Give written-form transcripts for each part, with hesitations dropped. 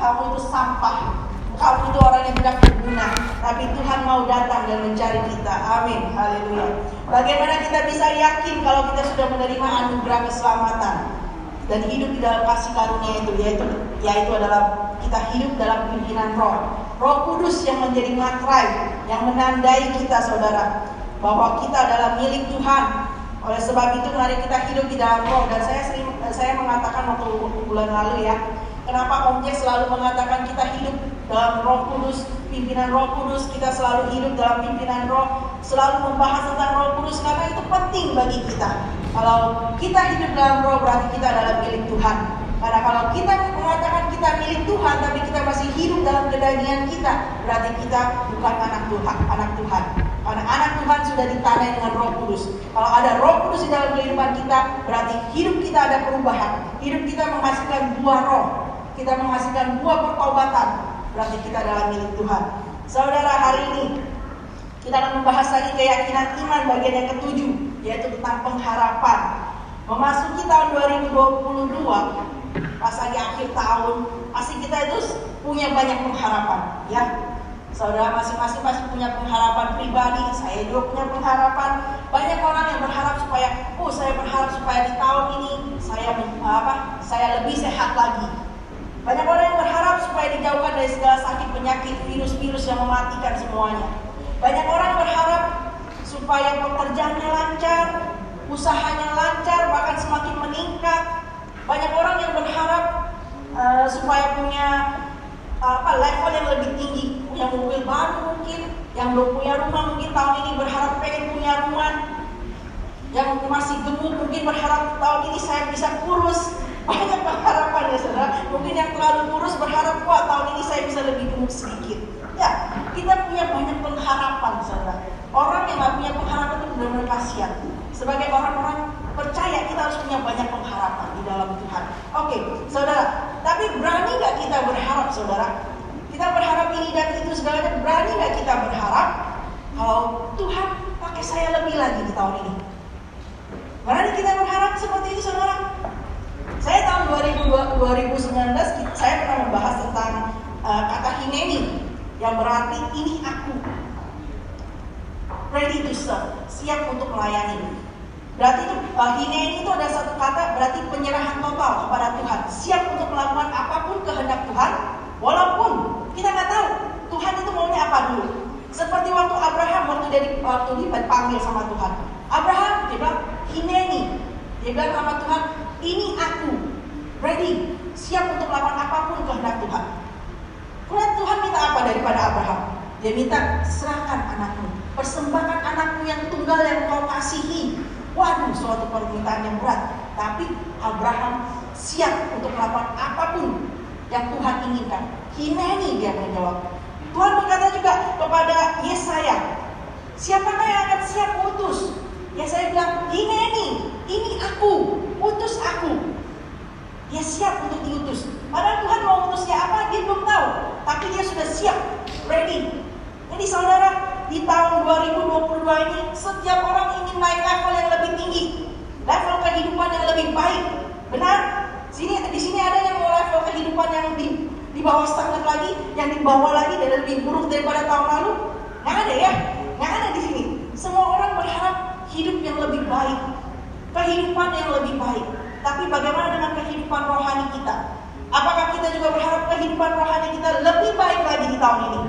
kamu itu sampah, kamu itu orang yang tidak berguna. Tapi Tuhan mau datang dan mencari kita. Amin, haleluya. Bagaimana kita bisa yakin kalau kita sudah menerima anugerah keselamatan dan hidup di dalam kasih karunia itu, yaitu adalah kita hidup dalam pimpinan Roh Kudus yang menjadi materai, yang menandai kita, saudara, bahwa kita adalah milik Tuhan. Oleh sebab itu mari kita hidup di dalam Roh. Dan saya mengatakan waktu bulan lalu ya, kenapa Om Jack selalu mengatakan kita hidup dalam Roh Kudus, pimpinan Roh Kudus, kita selalu hidup dalam pimpinan Roh, selalu membahas tentang Roh Kudus, karena itu penting bagi kita. Kalau kita hidup dalam Roh, berarti kita adalah milik Tuhan. Karena kalau kita mengatakan kita milik Tuhan, tapi kita masih hidup dalam kedagingan kita, berarti kita bukan anak Tuhan. Karena anak Tuhan sudah ditanai dengan Roh Kudus. Kalau ada Roh Kudus di dalam kehidupan kita, berarti hidup kita ada perubahan. Hidup kita menghasilkan buah Roh, kita menghasilkan buah pertobatan, berarti kita adalah milik Tuhan. Saudara, hari ini kita akan membahas lagi keyakinan iman bagian yang ketujuh, yaitu tentang pengharapan. Memasuki tahun 2022, pas lagi akhir tahun, pasti kita itu punya banyak pengharapan, ya. Saudara masing-masing pasti punya pengharapan pribadi. Saya juga punya pengharapan. Banyak orang yang berharap supaya, saya berharap supaya di tahun ini saya lebih sehat lagi. Banyak orang yang berharap supaya dijauhkan dari segala sakit penyakit, virus-virus yang mematikan semuanya. Banyak orang berharap supaya pekerjaannya lancar, usahanya lancar, bahkan semakin meningkat. Banyak orang yang berharap supaya punya level yang lebih tinggi, punya mobil baru mungkin, yang belum punya rumah mungkin tahun ini berharap pengen punya rumah. Yang masih gemuk mungkin berharap tahun ini saya bisa kurus. Banyak pengharapan ya saudara. Mungkin yang terlalu kurus berharap tahun ini saya bisa lebih gemuk sedikit. Ya, kita punya banyak pengharapan saudara. Orang yang gak punya pengharapan itu benar-benar kasihan. Sebagai orang-orang percaya kita harus punya banyak pengharapan di dalam Tuhan. Oke, saudara, tapi berani gak kita berharap saudara? Kita berharap ini dan itu segalanya. Berani gak kita berharap kalau Tuhan pakai saya lebih lagi di tahun ini? Berani kita berharap seperti itu saudara? Saya tahun 2019 saya pernah membahas tentang kata hineni, yang berarti ini aku, ready to serve, siap untuk melayani. Berarti itu hineni itu ada satu kata, berarti penyerahan total kepada Tuhan, siap untuk melakukan apapun kehendak Tuhan, walaupun kita nggak tahu Tuhan itu maunya apa dulu. Seperti waktu Abraham, waktu dipanggil sama Tuhan, Abraham dia bilang hineni, dia bilang sama Tuhan, ini aku, ready, siap untuk melakukan apapun kehendak Tuhan. Kemudian Tuhan minta apa daripada Abraham? Dia minta, serahkan anakmu, persembahkan anakmu yang tunggal yang kau kasihi. Waduh, suatu permintaan yang berat. Tapi Abraham siap untuk melakukan apapun yang Tuhan inginkan. Hineni dia menjawab. Tuhan berkata juga kepada Yesaya, siapakah yang akan siap utus? Yesaya bilang, hineni, ini aku, utus aku. Dia siap untuk diutus. Padahal Tuhan mau utusnya apa, dia belum tahu. Tapi dia sudah siap, ready. Jadi saudara, di tahun 2022 ini, setiap orang ingin naik level yang lebih tinggi, level kehidupan yang lebih baik. Benar? Di sini ada yang mau level kehidupan yang di bawah stagnan lagi, yang di bawah lagi dan lebih buruk daripada tahun lalu? Nggak ada ya? Nggak ada di sini. Semua orang berharap hidup yang lebih baik, kehidupan yang lebih baik. Tapi bagaimana dengan kehidupan rohani kita? Apakah kita juga berharap kehidupan rohani kita lebih baik lagi di tahun ini?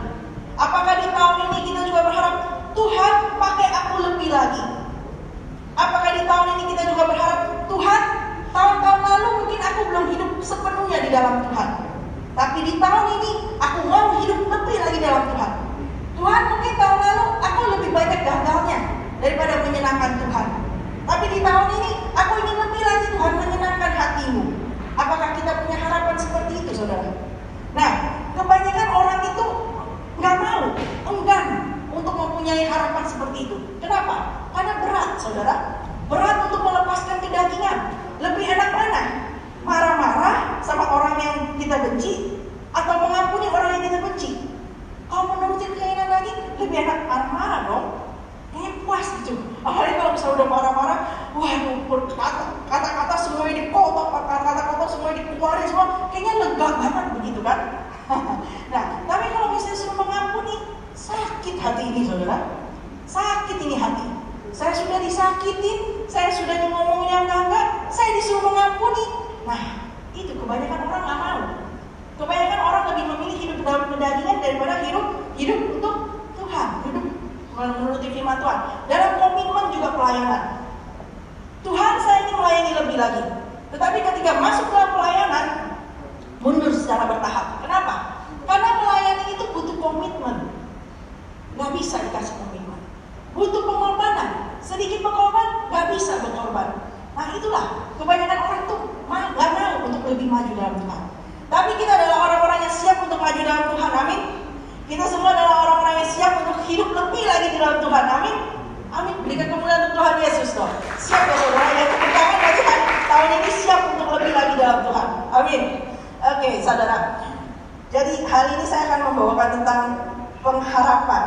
Apakah di tahun ini kita juga berharap Tuhan pakai aku lebih lagi? Apakah di tahun ini kita juga berharap Tuhan, tahun-tahun lalu mungkin aku belum hidup sepenuhnya di dalam Tuhan, tapi di tahun ini aku mau hidup lebih lagi dalam Tuhan. Tuhan, mungkin tahun lalu aku lebih banyak gagalnya daripada menyenangkan Tuhan, tapi di tahun ini aku ingin lebih lagi Tuhan menyenangkan hatimu. Apakah kita punya harapan seperti itu saudara? Nah, kebanyakan orang itu nggak mau, enggan untuk mempunyai harapan seperti itu. Kenapa? Karena berat saudara. Berat untuk melepaskan kedagingan. Lebih enak mana? Marah-marah sama orang yang kita benci, atau mengampuni orang yang kita benci? Kalau menurutin keinginan lagi, lebih enak marah-marah dong. Kayaknya puas gitu. Apalagi kalau misalnya udah marah-marah, waduh, kata-kata semuanya dipotong, kata-kata kotor semuanya dikeluarin semua, kayaknya lega banget begitu kan? firman Tuhan. Dalam komitmen juga pelayanan. Tuhan, saya ingin melayani lebih lagi. Tetapi ketika masuk dalam pelayanan, mundur secara bertahap. Kenapa? Karena melayani itu butuh komitmen. Gak bisa dikasih komitmen. Butuh pengorbanan. Sedikit pengorbanan, gak bisa berkorban. Nah itulah, kebanyakan orang tuh gak mau untuk lebih maju dalam Tuhan. Tapi kita adalah orang-orang yang siap untuk maju dalam Tuhan, amin. Kita semua adalah orang-orang yang siap untuk hidup lebih lagi di dalam Tuhan, amin. Amin, berikan kemuliaan untuk Tuhan Yesus toh. Siap ya saudara, ya tepuk tangan bagi tahun ini siap untuk lebih lagi dalam Tuhan, amin. Oke saudara, jadi hari ini saya akan membawakan tentang pengharapan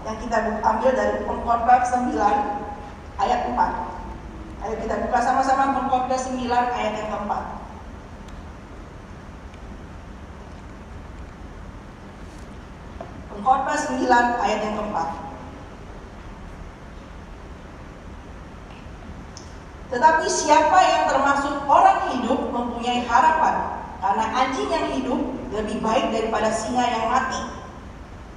yang kita ambil dari Pengkhotbah 9 ayat 4. Ayo kita buka sama-sama Pengkhotbah 9 ayat yang keempat. Pengkhotbah 9 ayat yang keempat. Tetapi siapa yang termasuk orang hidup mempunyai harapan, karena anjing yang hidup lebih baik daripada singa yang mati.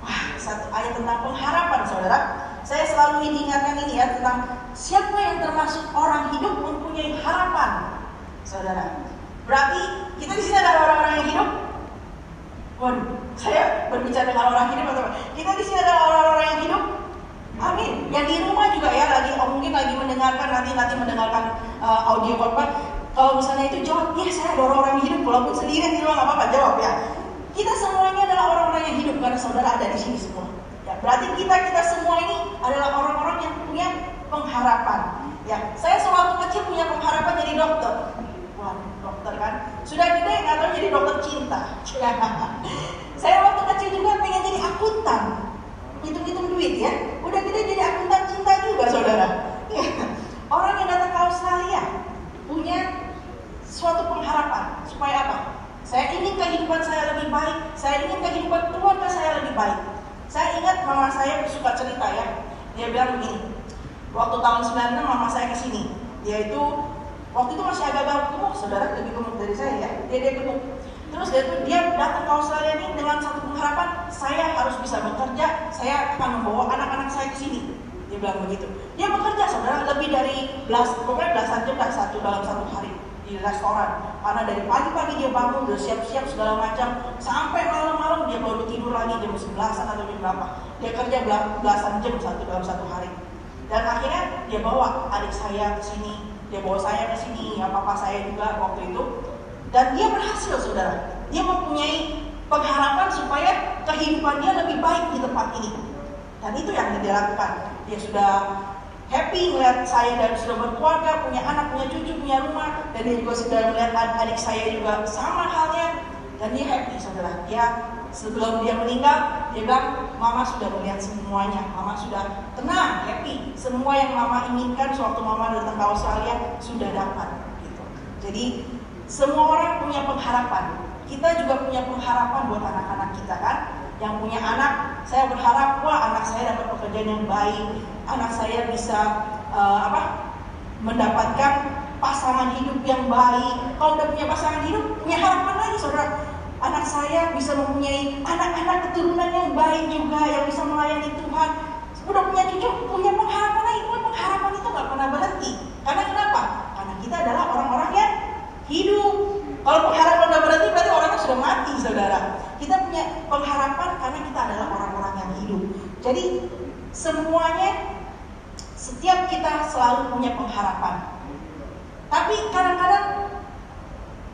Wah, satu ayat tentang pengharapan saudara. Saya selalu diingatkan ini ya, tentang siapa yang termasuk orang hidup mempunyai harapan, saudara. Berarti kita di sini adalah orang-orang yang hidup. Waduh, saya berbicara dengan orang hidup atau apa? Kita di sini adalah orang-orang yang hidup. Amin. Yang di rumah juga ya, mungkin lagi mendengarkan nanti mendengarkan audio khotbah. Kalau misalnya itu jawab, ya saya ada orang-orang yang hidup, walaupun sendirian di rumah nggak apa-apa, jawab ya. Kita semuanya adalah orang-orang yang hidup karena saudara ada di sini semua. Ya, berarti kita semua ini adalah orang-orang yang punya pengharapan. Ya, saya sewaktu kecil punya pengharapan jadi dokter. Wah, dokter kan. Sudah gede nggak tahu jadi dokter cinta. Saya waktu kecil juga pengen jadi akuntan. Hitung-hitung duit ya. Udah gede jadi akuntan cinta juga saudara. Ya. Orang yang datang ke Australia punya suatu pengharapan. Supaya apa? Saya ingin kehidupan saya lebih baik. Saya ingin kehidupan keluarga saya lebih baik. Saya ingat mama saya suka cerita ya. Dia bilang begini. Waktu tahun 96 mama saya kesini. Dia itu waktu itu masih agak-agak gemuk, saudara, lebih gemuk dari saya ya. Dia gemuk. Terus dia datang ke Australia ini dengan satu pengharapan, saya harus bisa bekerja, saya akan membawa anak-anak saya ke sini. Dia bilang begitu. Dia bekerja, saudara, lebih dari pokoknya belasan jam dalam satu hari di restoran. Karena dari pagi-pagi dia bangun, udah siap-siap segala macam, sampai malam-malam dia baru tidur lagi jam 11 atau jam berapa. Dia kerja belasan jam dalam satu hari. Dan akhirnya dia bawa adik saya ke sini, dia bawa saya ke sini, ya papa saya juga waktu itu. Dan dia berhasil saudara. Dia mempunyai pengharapan supaya kehidupan dia lebih baik di tempat ini. Dan itu yang dia lakukan. Dia sudah happy melihat saya dan sudah berkeluarga, punya anak, punya cucu, punya rumah. Dan dia juga sudah melihat adik saya juga sama halnya. Dan dia happy saudara. Sebelum dia meninggal, dia bilang, mama sudah melihat semuanya. Mama sudah tenang, happy. Semua yang mama inginkan sewaktu mama datang ke Australia sudah dapat. Gitu. Jadi semua orang punya pengharapan. Kita juga punya pengharapan buat anak-anak kita kan. Yang punya anak, saya berharap wah anak saya dapat pekerjaan yang baik, anak saya bisa mendapatkan pasangan hidup yang baik. Kalau udah punya pasangan hidup, punya harapan lagi saudara. Anak saya bisa mempunyai anak-anak keturunan yang baik juga, yang bisa melayani Tuhan. Udah punya cucu, punya pengharapan lagi. Pengharapan itu gak pernah berhenti. Karena kenapa? Karena kita adalah orang-orang yang hidup. Kalau pengharapan udah berhenti berarti orangnya sudah mati saudara. Kita punya pengharapan karena kita adalah orang-orang yang hidup. Jadi semuanya, setiap kita selalu punya pengharapan. Tapi kadang-kadang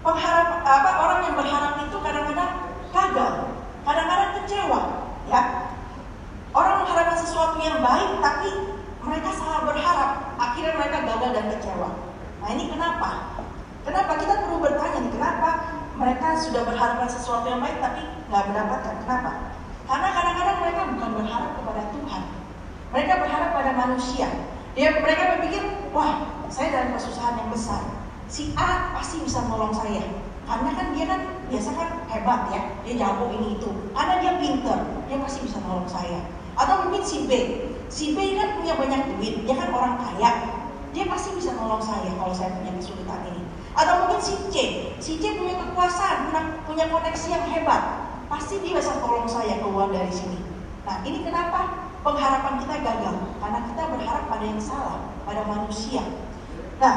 orang yang berharap itu kadang-kadang gagal, kadang-kadang kecewa ya. Orang mengharapkan sesuatu yang baik tapi mereka salah berharap, akhirnya mereka gagal dan kecewa. Nah ini kenapa? Kenapa? Kita perlu bertanya nih, kenapa mereka sudah berharapkan sesuatu yang baik tapi nggak mendapatkan? Kenapa? Karena kadang-kadang mereka bukan berharap kepada Tuhan, mereka berharap pada manusia. Mereka berpikir, wah saya dalam kesusahan yang besar, si A pasti bisa menolong saya. Karena kan dia kan biasa kan hebat ya, dia jago ini itu. Karena dia pinter, dia pasti bisa menolong saya. Atau mungkin si B kan punya banyak duit, dia kan orang kaya, dia pasti bisa menolong saya kalau saya punya kesulitan ini. Atau mungkin si C punya kekuasaan, punya koneksi yang hebat, pasti dia bisa tolong saya keluar dari sini. Nah ini kenapa pengharapan kita gagal karena kita berharap pada yang salah, pada manusia. Nah,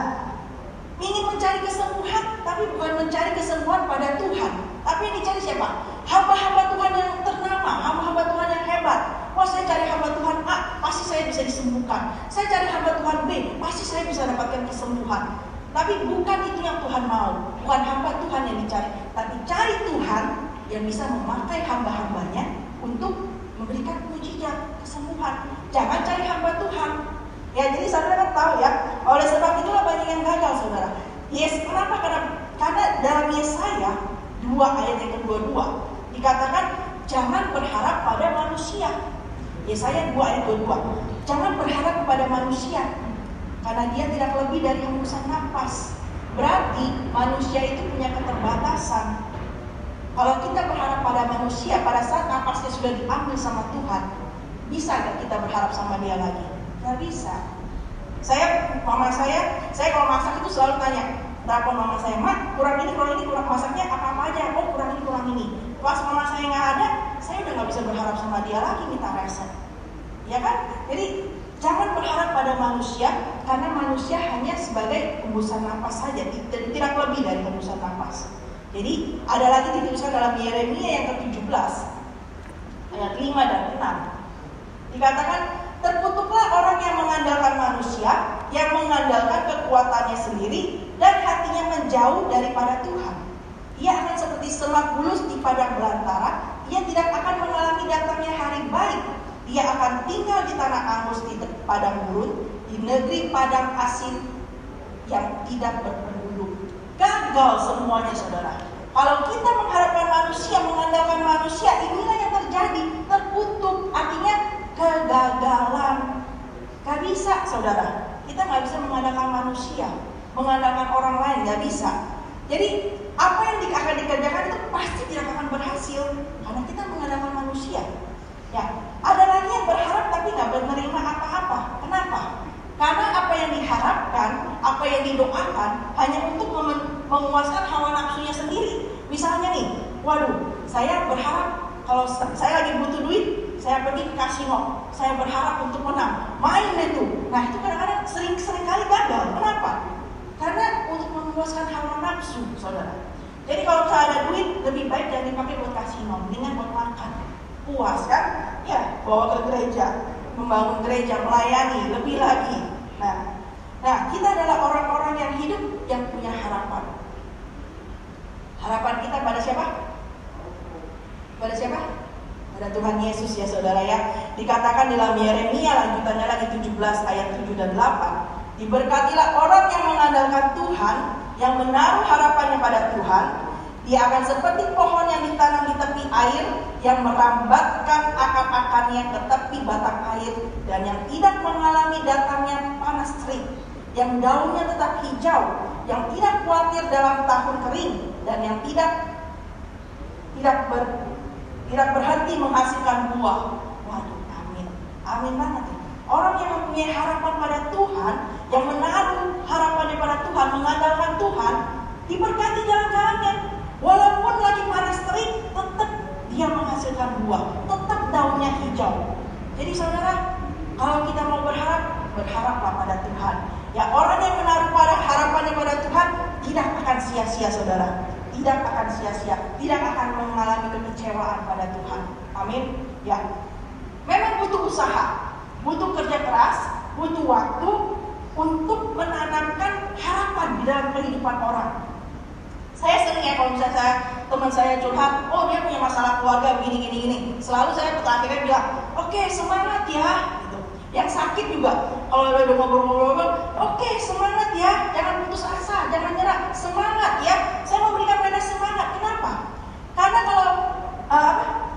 ingin mencari kesembuhan, tapi bukan mencari kesembuhan pada Tuhan, tapi yang dicari siapa? Hamba-hamba Tuhan yang ternama, hamba-hamba Tuhan yang hebat. Wah, saya cari hamba Tuhan A, pasti saya bisa disembuhkan. Saya cari hamba Tuhan B, pasti saya bisa dapatkan kesembuhan. Tapi bukan itu yang Tuhan mau. Bukan hamba Tuhan yang dicari, tapi cari Tuhan yang bisa memakai hamba-hambanya untuk memberikan mujizat kesembuhan. Jangan cari hamba Tuhan. Ya, jadi saudara tahu ya, oleh sebab itulah banyak yang gagal, saudara. Yes, kenapa? Karena dalam Yesaya 2 ayat yang ke-22 dikatakan jangan berharap pada manusia. Yesaya 2 ayat 22. Jangan berharap kepada manusia, karena dia tidak lebih dari hembusan napas. Berarti manusia itu punya keterbatasan. Kalau kita berharap pada manusia, pada saat napasnya sudah diambil sama Tuhan, bisa gak kita berharap sama dia lagi? Gak bisa. Mama saya kalau masak itu selalu tanya, telepon mama saya, "Mak, kurang ini, kurang masaknya apa aja?" "Oh, kurang ini." Pas mama saya nggak ada, saya udah nggak bisa berharap sama dia lagi minta resep. Ya kan? Jadi jangan berharap pada manusia, karena manusia hanya sebagai hembusan napas saja, tidak lebih dari hembusan napas. Jadi ada lagi dituliskan dalam Yeremia yang ke-17 ayat 5 dan 6. Dikatakan, terkutuklah orang yang mengandalkan manusia, yang mengandalkan kekuatannya sendiri, dan hatinya menjauh daripada Tuhan. Ia akan seperti semak bulus di padang belantara. Ia tidak akan mengalami datangnya hari baik. Dia akan tinggal di tanah angus, di padang gurun, di negeri padang asin yang tidak berpenduduk. Gagal semuanya, saudara. Kalau kita mengharapkan manusia, mengandalkan manusia, inilah yang terjadi. Terkutuk, artinya kegagalan. Gak bisa, saudara. Kita gak bisa mengandalkan manusia, mengandalkan orang lain, gak bisa. Jadi apa yang akan dikerjakan itu pasti tidak akan berhasil, karena kita mengandalkan manusia. Ya, ada lagi yang berharap tapi gak menerima apa-apa. Kenapa? Karena apa yang diharapkan, apa yang didoakan hanya untuk memuaskan hawa nafsunya sendiri. Misalnya nih, waduh, saya berharap kalau saya lagi butuh duit, saya pergi ke kasino, saya berharap untuk menang, main itu. Nah, itu kadang-kadang sering kali gagal. Kenapa? Karena untuk memuaskan hawa nafsu, saudara. Jadi kalau saya ada duit, lebih baik jangan dipakai buat kasino, mendingan buat makan. Puas kan? Ya, bawa ke gereja, membangun gereja, melayani, lebih lagi. Nah, kita adalah orang-orang yang hidup yang punya harapan. Harapan kita pada siapa? Pada siapa? Pada Tuhan Yesus, ya saudara ya. Dikatakan dalam Yeremia lanjutannya lagi 17 ayat 7 dan 8. Diberkatilah orang yang mengandalkan Tuhan, yang menaruh harapannya pada Tuhan. Dia akan seperti pohon yang ditanam di tepi air, yang merambatkan akar-akarnya ke tepi batang air, dan yang tidak mengalami datangnya panas terik, yang daunnya tetap hijau, yang tidak khawatir dalam tahun kering, dan yang tidak berhenti menghasilkan buah. Waduh, amin. Amin banget ya. Orang yang mempunyai harapan pada Tuhan, yang menaruh harapannya pada Tuhan, mengandalkan Tuhan, diberkati jalan-jalannya. Walaupun lagi panas terik, tetap dia menghasilkan buah, tetap daunnya hijau. Jadi saudara, kalau kita mau berharap, berharaplah pada Tuhan. Ya, orang yang menaruh harapannya pada Tuhan tidak akan sia-sia, saudara. Tidak akan sia-sia, tidak akan mengalami kekecewaan pada Tuhan. Amin. Ya, memang butuh usaha, butuh kerja keras, butuh waktu untuk menanamkan harapan di dalam kehidupan orang. Saya sering ya, kalau misalnya teman saya curhat, oh dia punya masalah keluarga begini. Selalu saya akhirnya bilang, oke, semangat ya. Gitu. Yang sakit juga, kalau udah ngobrol-ngobrol, oke, semangat ya, jangan putus asa, jangan nyerah, semangat ya. Saya memberikan mereka semangat. Kenapa? Karena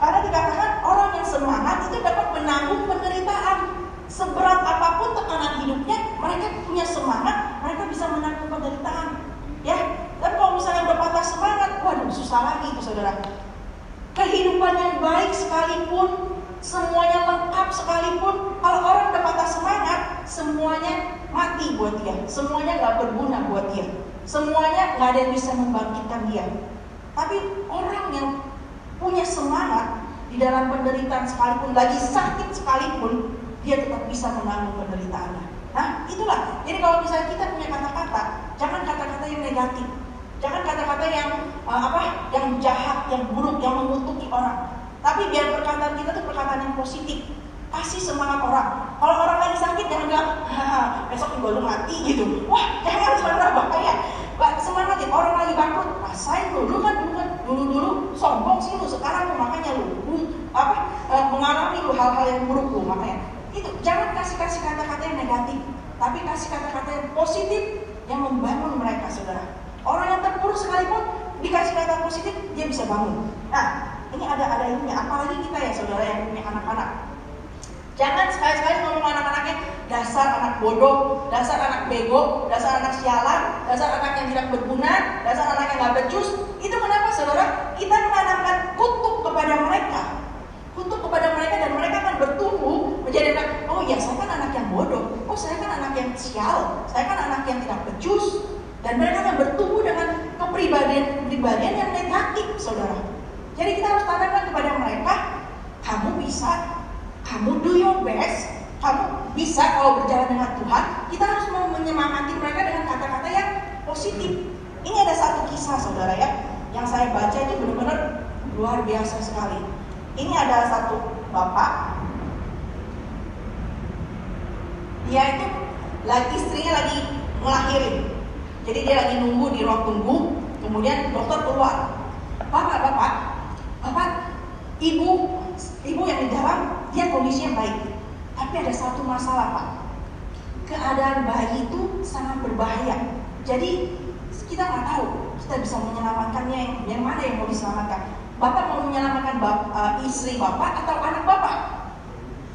karena dikatakan orang yang semangat itu dapat menanggung penderitaan. Seberat apapun tekanan hidupnya, mereka punya semangat, mereka bisa menanggung penderitaan. Ya, dan kalau misalnya udah patah semangat, waduh, susah lagi itu, saudara. Kehidupan yang baik sekalipun, semuanya lengkap sekalipun, kalau orang udah patah semangat, semuanya mati buat dia, semuanya gak berguna buat dia, semuanya gak ada yang bisa membangkitkan dia. Tapi orang yang punya semangat, di dalam penderitaan sekalipun, lagi sakit sekalipun, dia tetap bisa menanggung penderitaannya. Nah, itulah. Jadi kalau misalnya kita punya kata-kata, jangan kata-kata yang negatif, jangan kata-kata yang yang jahat, yang buruk, yang mengutuki orang. Tapi biar perkataan kita tuh perkataan yang positif, kasih semangat orang. Kalau orang lagi sakit, jangan bilang, besok juga lu mati gitu. Wah, jangan, saudara, bahaya. Semangatin orang lagi bangkrut, rasain dulu sombong sih lu, sekarang makanya lu mengalami lu hal-hal yang buruk lu, makanya itu jangan kasih kata-kata yang negatif, tapi kasih kata-kata yang positif yang membangun mereka, saudara. Orang yang terpuruk sekalipun dikasih kata positif, dia bisa bangun. Nah, ini ada ininya, apalagi kita ya saudara yang punya anak-anak. Jangan sekali-sekali ngomong anak-anaknya, dasar anak bodoh, dasar anak bego, dasar anak sialan, dasar anak yang tidak berguna, dasar anak yang gak becus. Itu kenapa saudara? Kita menanamkan kutuk kepada mereka. Kutuk kepada mereka, dan mereka akan bertumbuh menjadi anak, oh ya saya kan anak yang bodoh, oh saya kan anak yang sial, saya kan anak yang tidak becus. Dan mereka akan bertumbuh dengan kepribadian yang negatif, saudara. Jadi kita harus tanamkan kepada mereka, kamu bisa, kamu do your best, kamu bisa kalau berjalan dengan Tuhan. Kita harus mau menyemangati mereka dengan kata-kata yang positif. Ini ada satu kisah saudara ya, yang saya baca itu benar-benar luar biasa sekali. Ini ada satu bapak, dia itu istrinya lagi ngelahirin. Jadi dia lagi nunggu di ruang tunggu, kemudian dokter keluar. Bapak, ibu yang di dalam, dia kondisinya baik. Tapi ada satu masalah, Pak. Keadaan bayi itu sangat berbahaya. Jadi kita nggak tahu kita bisa menyelamatkannya, yang mana yang mau diselamatkan. Bapak mau menyelamatkan istri bapak atau anak bapak?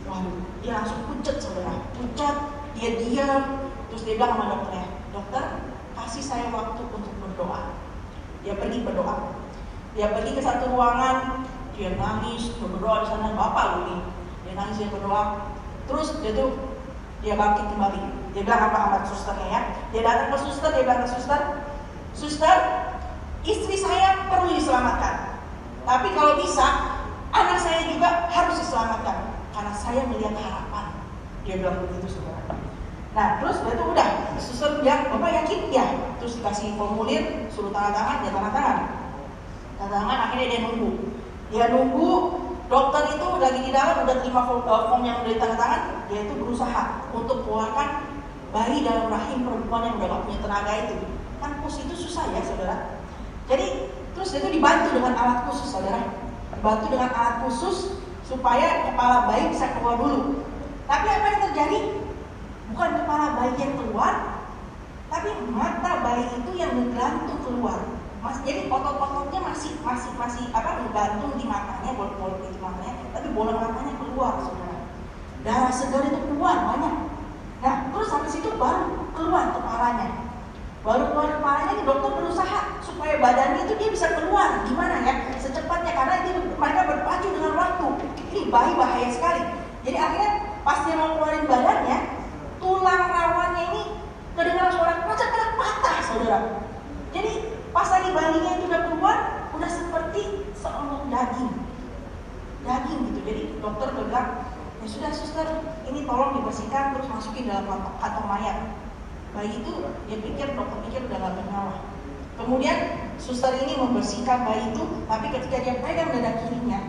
Waduh, dia langsung pucat saudara. Pucat, dia diam. Terus dia bilang sama dokternya, dokter, kasih saya waktu untuk berdoa. Dia pergi berdoa. Dia pergi ke satu ruangan, dia nangis, dia berdoa di sana. Bapak loh ini, dia nangis, dia berdoa. Terus dia bangkit kembali. Dia bilang apa sama susternya ya? Dia datang ke suster, dia bilang ke suster, suster, istri saya perlu diselamatkan. Tapi kalau bisa, anak saya juga harus diselamatkan karena saya melihat harapan. Dia bilang begitu saudara. Nah terus itu udah, suster bilang, bapak yakin? Ya. Terus dikasih formulir, suruh tanda tangan, dia tanda tangan. Tanda tangan, akhirnya dia nunggu. Dia nunggu, dokter itu lagi di dalam, udah terima form yang udah ditanda tangan. Dia itu berusaha untuk keluarkan bayi dalam rahim perempuan yang udah gak punya tenaga itu. Kan pus itu susah ya saudara. Jadi terus dia itu dibantu dengan alat khusus saudara. Dibantu dengan alat khusus supaya kepala bayi bisa keluar dulu. Tapi apa yang terjadi? Bukan kepala bayi yang keluar, tapi mata bayi itu yang menggantung keluar. Jadi otot-ototnya masih menggantung di matanya, bolong-bolong di matanya, tapi bola matanya keluar saudara. Darah segar itu keluar banyak. Nah terus sampai situ baru keluar kepalanya. Baru keluar kepalanya, dokter berusaha supaya badannya itu dia bisa keluar. Gimana ya? Secepatnya, karena itu mereka berpacu dengan waktu. Ini bayi bahaya sekali. Jadi akhirnya pas dia mau keluarin badannya, tulang rawannya ini kedengaran suara kerak patah, saudara. Jadi pas lagi bayinya itu udah keluar, udah seperti seonggok daging gitu. Jadi dokter bilang, ya sudah suster, ini tolong dibersihkan terus masukin dalam kantong mayat. Bayi itu dokter pikir udah gak bernyawa. Kemudian suster ini membersihkan bayi itu, tapi ketika dia pegang dada kirinya,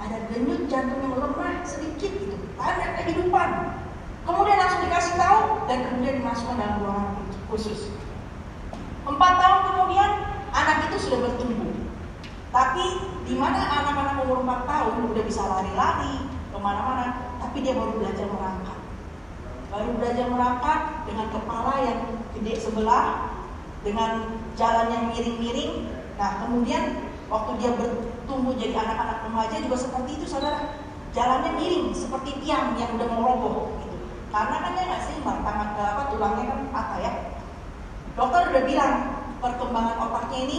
ada denyut jantung yang lemah sedikit gitu, tanda kehidupan. Kemudian langsung dikasih tahu dan kemudian dimasukkan dalam ruangan khusus. 4 tahun kemudian anak itu sudah bertumbuh. Tapi di mana anak-anak umur 4 tahun udah bisa lari-lari kemana-mana, tapi dia baru belajar merangkak. Baru belajar merangkak dengan kepala yang gede sebelah, dengan jalan yang miring-miring. Nah kemudian waktu dia bertumbuh jadi anak-anak remaja juga seperti itu saudara. Jalannya miring seperti tiang yang udah mau roboh gitu. Karena kan dia nggak seimbang, tulangnya kan patah ya. Dokter udah bilang perkembangan otaknya ini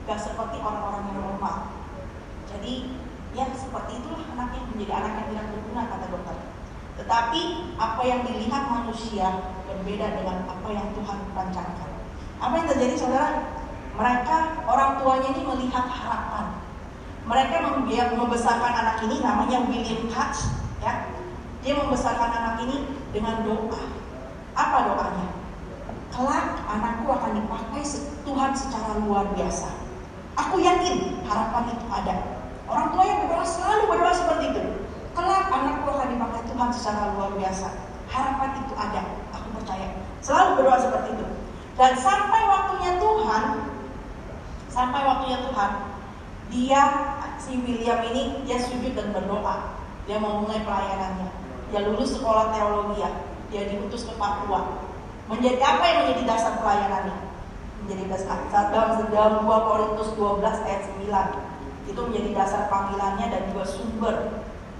gak seperti orang-orang yang normal. Jadi ya seperti itulah anaknya, menjadi anak yang tidak berguna kata dokter. Tetapi apa yang dilihat manusia berbeda dengan apa yang Tuhan rancangkan. Apa yang terjadi saudara? Mereka, orang tuanya ini melihat harapan. mereka membesarkan anak ini, namanya William Katz, ya. Dia membesarkan anak ini dengan doa. Apa doanya? Kelak anakku akan dipakai Tuhan secara luar biasa. Aku yakin harapan itu ada. Orang tua yang berdoa selalu berdoa seperti itu. Kelak anakku akan dipakai Tuhan secara luar biasa. Harapan itu ada. Aku percaya. Selalu berdoa seperti itu. Dan sampai waktunya Tuhan, dia, si William ini, dia sujud dan berdoa. Dia mau mulai pelayanannya. Dia lulus sekolah teologi, ya. Dia diutus ke Papua. Menjadi apa yang menjadi dasar pelayanannya? Menjadi dasar dalam 2 Korintus 12 ayat 9. Itu menjadi dasar panggilannya dan juga sumber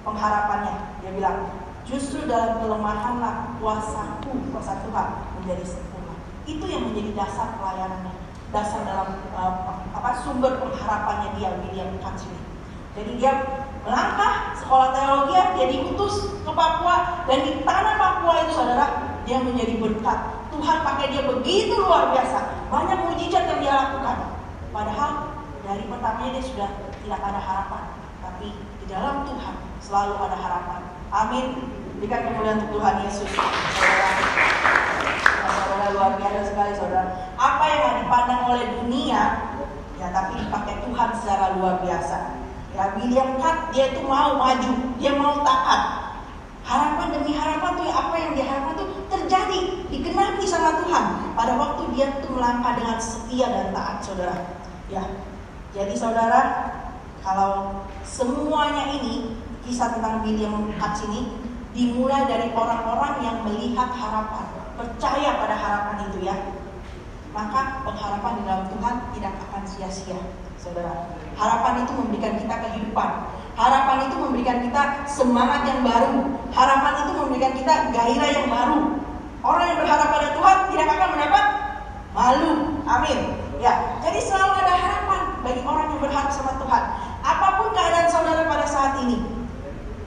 pengharapannya. Dia bilang, justru dalam kelemahanlah kuasa Tuhan menjadi sempurna. Itu yang menjadi dasar pelayanannya, dasar dalam sumber pengharapannya dia, William Katz ini. Jadi dia melangkah sekolah teologi, dia diutus ke Papua, dan di tanah Papua itu saudara, dia menjadi berkat. Tuhan pakai dia begitu luar biasa, banyak mujizat yang dia lakukan. Padahal dari pertamanya dia sudah tidak ada harapan, tapi di dalam Tuhan selalu ada harapan. Amin. Berikan kemuliaan untuk Tuhan Yesus. Saudara, luar biasa sekali saudara. Apa yang dipandang oleh dunia, ya tapi dipakai Tuhan secara luar biasa. Ya, William Katz dia itu mau maju, dia mau taat. Harapan demi harapan tuh, apa yang diharapkan tuh terjadi, digenapi sama Tuhan pada waktu dia tuh melangkah dengan setia dan taat, saudara. Ya, jadi saudara, kalau semuanya ini kisah tentang William Katz ini dimulai dari orang-orang yang melihat harapan, percaya pada harapan itu, ya. Maka pengharapan di dalam Tuhan tidak akan sia-sia, saudara. Harapan itu memberikan kita kehidupan. Harapan itu memberikan kita semangat yang baru. Harapan itu memberikan kita gairah yang baru. Orang yang berharap pada Tuhan tidak akan mendapat malu. Amin. Ya, jadi selalu ada harapan bagi orang yang berharap sama Tuhan. Apapun keadaan saudara pada saat ini,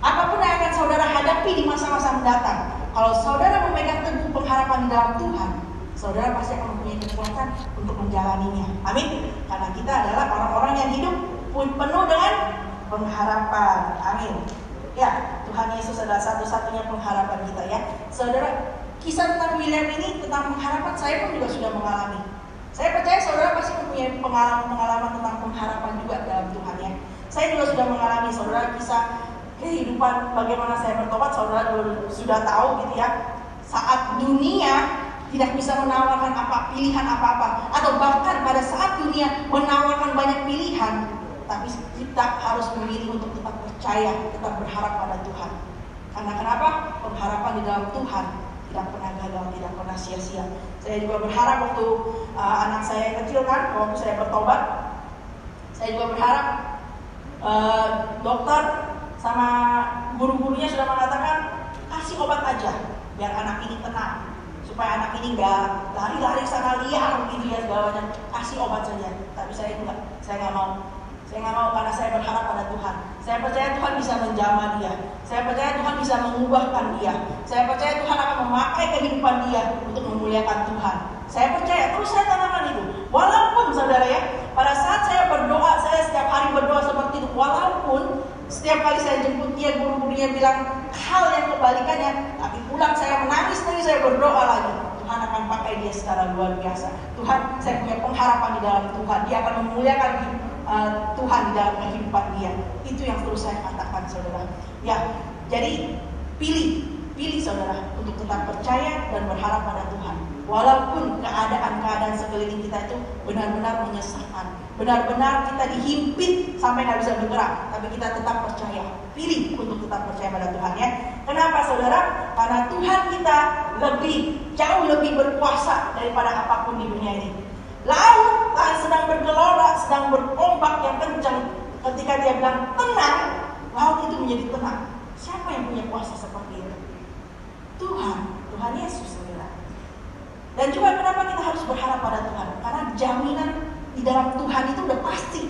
apapun yang akan saudara hadapi di masa-masa mendatang, kalau saudara memegang teguh pengharapan di dalam Tuhan, saudara pasti akan mempunyai kekuatan untuk menjalaninya. Amin. Karena kita adalah orang-orang yang hidup penuh dengan pengharapan. Amin. Ya, Tuhan Yesus adalah satu-satunya pengharapan kita, ya. Saudara, kisah tentang William ini tentang pengharapan saya pun juga sudah mengalami. Saya percaya saudara pasti mempunyai pengalaman tentang pengharapan juga dalam Tuhan, ya. Saya juga sudah mengalami, saudara, kisah kehidupan bagaimana saya bertobat. Saudara sudah tahu gitu, ya. Saat dunia tidak bisa menawarkan pilihan apa-apa, atau bahkan pada saat dunia menawarkan banyak pilihan, tapi kita harus memilih untuk tetap percaya, tetap berharap pada Tuhan. Karena kenapa? Pengharapan di dalam Tuhan tidak pernah gagal, tidak pernah sia-sia. Saya juga berharap waktu anak saya kecil kan, waktu saya bertobat, saya juga berharap dokter sama guru-gurunya sudah mengatakan kasih obat aja biar anak ini tenang, supaya anak ini nggak lari-lari sana liar gitu ya segala macam. Kasih obat saja. Tapi saya enggak, saya nggak mau. Saya nggak mau karena saya berharap pada Tuhan. Saya percaya Tuhan bisa menjamah dia. Saya percaya Tuhan bisa mengubahkan dia. Saya percaya Tuhan akan memakai kehidupan dia untuk memuliakan Tuhan. Saya percaya, terus saya tanamkan itu. Walaupun saudara, ya, pada saat saya berdoa, saya setiap hari berdoa seperti itu. Walaupun setiap kali saya jemput dia, guru-gurunya bilang hal yang kebalikannya, tapi pulang saya menangis lagi, saya berdoa lagi. Tuhan akan pakai dia secara luar biasa. Tuhan, saya punya pengharapan di dalam Tuhan. Dia akan memuliakan Tuhan di dalam kehidupan dia. Itu yang terus saya katakan, saudara. Ya, jadi pilih saudara untuk tetap percaya dan berharap pada Tuhan. Walaupun keadaan sekeliling kita itu benar-benar menyesakkan, benar-benar kita dihimpit sampai nggak bisa bergerak, tapi kita tetap percaya. Pilih untuk tetap percaya pada Tuhan, ya. Kenapa saudara? Karena Tuhan kita jauh lebih berkuasa daripada apapun di dunia ini. Laut sedang bergelora, sedang berombak yang kencang. Ketika dia bilang tenang, laut itu menjadi tenang. Siapa yang punya kuasa seperti itu? Tuhan Yesus, saudara. Dan juga kenapa kita harus berharap pada Tuhan? Karena jaminan di dalam Tuhan itu udah pasti.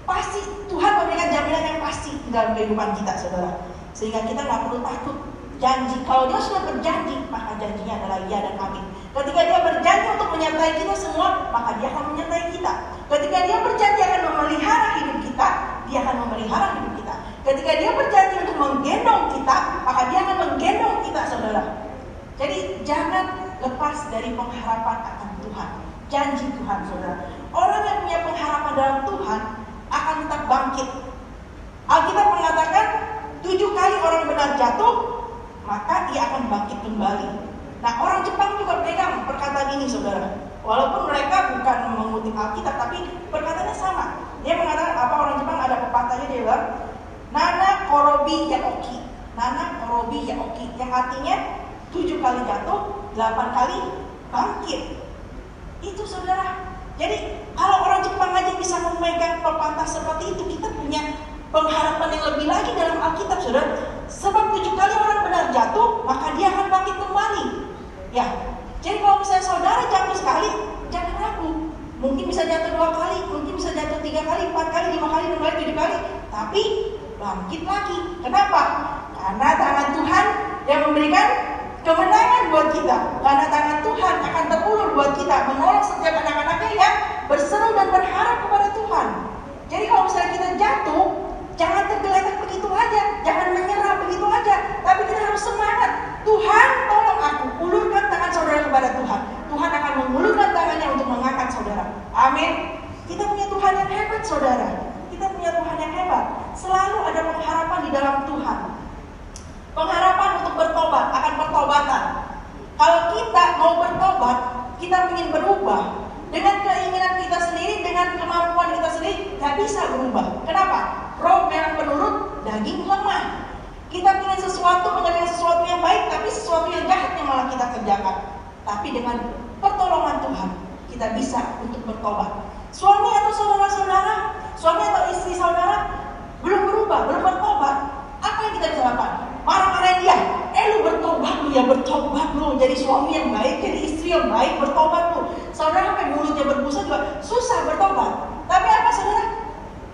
Pasti Tuhan memberikan jaminan yang pasti di dalam kehidupan kita, saudara. Sehingga kita nggak perlu takut. Janji, kalau dia sudah berjanji, maka janjinya adalah iya dan amin. Ketika dia berjanji untuk menyertai kita semua, maka dia akan menyertai kita. Ketika dia berjanji akan memelihara hidup kita, dia akan memelihara hidup kita. Ketika dia berjanji untuk menggendong kita, maka dia akan menggendong kita, saudara. Jadi jangan lepas dari pengharapan akan Tuhan, janji Tuhan, saudara. Orang yang punya pengharapan dalam Tuhan akan tetap bangkit. Alkitab mengatakan 7 kali orang benar jatuh, maka ia akan bangkit kembali. Nah, orang Jepang juga pegang perkataan ini, saudara. Walaupun mereka bukan mengutip Alkitab, tapi perkataannya sama. Dia mengatakan apa, orang Jepang ada pepatahnya, dia bilang Nana Korobi Yaoki. Nana Korobi Yaoki, yang artinya 7 kali jatuh, 8 kali bangkit. Itu, saudara. Jadi kalau orang Jepang aja bisa memegang pepatah seperti itu, kita punya pengharapan yang lebih lagi dalam Alkitab, saudara. Sebab 7 kali orang benar jatuh, maka dia akan bangkit kembali. Ya, jadi kalau misalnya saudara jatuh sekali, jangan ragu. Mungkin bisa jatuh 2 kali, mungkin bisa jatuh 3 kali, 4 kali, 5 kali, 6 kali, 7 kali. Tapi bangkit lagi. Kenapa? Karena tangan Tuhan yang memberikan kemenangan buat kita. Karena tangan Tuhan akan terulur buat kita, menolong setiap anak-anaknya yang berseru dan berharap kepada Tuhan. Jadi kalau misalnya kita jatuh, jangan tergeletak begitu aja, jangan menyerah begitu aja, tapi kita harus semangat. Tuhan, tolong aku, ulurkan tangan saudara kepada Tuhan. Tuhan akan mengulurkan tangannya untuk mengangkat saudara. Amin. Kita punya Tuhan yang hebat, saudara. Kita punya Tuhan yang hebat. Selalu ada pengharapan di dalam Tuhan. Pengharapan untuk bertobat, akan pertobatan. Kalau kita mau bertobat, kita ingin berubah, dengan keinginan kita sendiri, dengan kemampuan kita sendiri, gak bisa berubah. Kenapa? Roh memang penurut, daging lemah. Kita ingin sesuatu, mengerjakan sesuatu yang baik, tapi sesuatu yang jahat yang malah kita kerjakan. Tapi dengan pertolongan Tuhan, kita bisa untuk bertobat. Suami atau saudara-saudara, suami atau istri saudara belum berubah, belum bertobat, apa yang kita bisa lakukan? Marah-marahin dia, lu bertobat lu, ya bertobat lu, jadi suami yang baik, jadi istri yang baik, bertobat lu. Saudara sampai mulutnya berbusa juga susah bertobat. Tapi apa, saudara?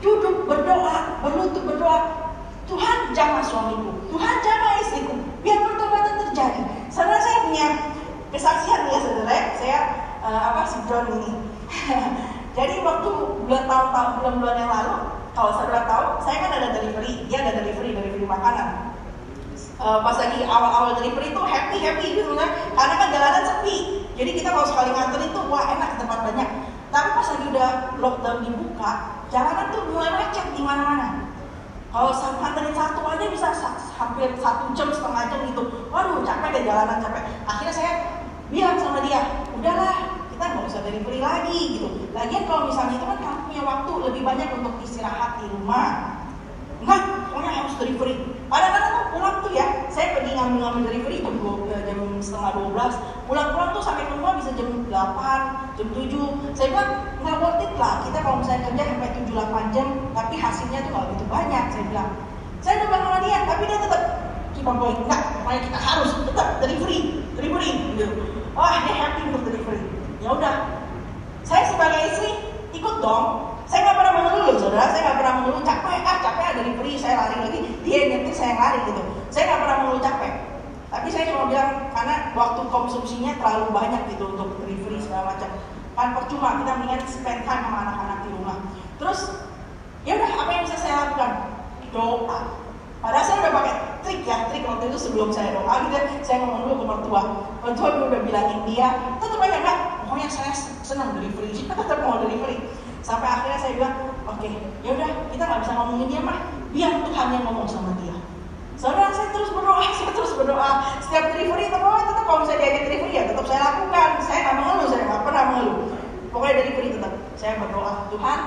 Duduk berdoa, berlutut berdoa. Tuhan jamah suamiku, Tuhan jamah istriku, biar pertobatan terjadi. Saudara, saya punya kesaksian ya, saudara. Saya si John ini. Jadi waktu bulan-bulan yang lalu, kalau saudara tahu, saya kan ada delivery, dia ada delivery makanan. Pas lagi awal-awal delivery itu happy gitu kan, karena kan jalanan sepi. Jadi kita kalau sekali nganter itu wah enak, tempat banyak. Tapi pas lagi udah lockdown dibuka, jalanan tuh mulai macet di mana-mana. Kalau nganterin satu aja bisa hampir 1 jam, setengah jam gitu. Waduh, capek deh jalanan, capek. Akhirnya saya bilang sama dia, udahlah, kita nggak usah delivery lagi gitu. Lagian kalau misalnya itu kan kamu punya waktu lebih banyak untuk istirahat di rumah. Enggak, pokoknya harus delivery. Kadang-kadang tuh pulang tuh ya, saya pergi ngambil delivery jam setengah 12. Pulang-pulang tuh sampai ke rumah bisa jam 8, jam 7. Saya bilang, nggak worth it lah. Kita kalau misalnya kerja sampai 7-8 jam, tapi hasilnya tuh nggak begitu banyak. Saya bilang, saya udah bilang sama dia, tapi dia tetap keep on going. Enggak, pokoknya kita harus tetap delivery gitu. Wah, dia happy untuk delivery. Ya udah, saya sebagai istri ikut dong. Saya nggak pernah mengeluh, saudara. Saya nggak pernah mengeluh capek ada delivery, saya lari lagi. Dia nyetir, saya lari gitu. Saya nggak pernah mengeluh capek. Tapi saya cuma bilang karena waktu konsumsinya terlalu banyak gitu untuk delivery segala macam. Kan percuma, kita mendingan spend time sama anak-anak di rumah. Terus, ya udah, apa yang bisa saya lakukan? Doa. Padahal saya udah pakai trik waktu itu sebelum saya doa gitu. Saya ngomong dulu ke mertua. Mertua udah bilangin dia, tetap aja enggak. Pokoknya saya senang delivery, tetap mau delivery. Sampai akhirnya saya bilang, oke, ya udah, kita nggak bisa ngomongin dia mah, biar Tuhan yang ngomong sama dia. Saudara, saya terus berdoa. Setiap delivery, tetap kalau misalnya diajak delivery ya tetap saya lakukan. Saya nggak mengeluh, saya nggak pernah mengeluh. Pokoknya delivery tetap saya berdoa. Tuhan,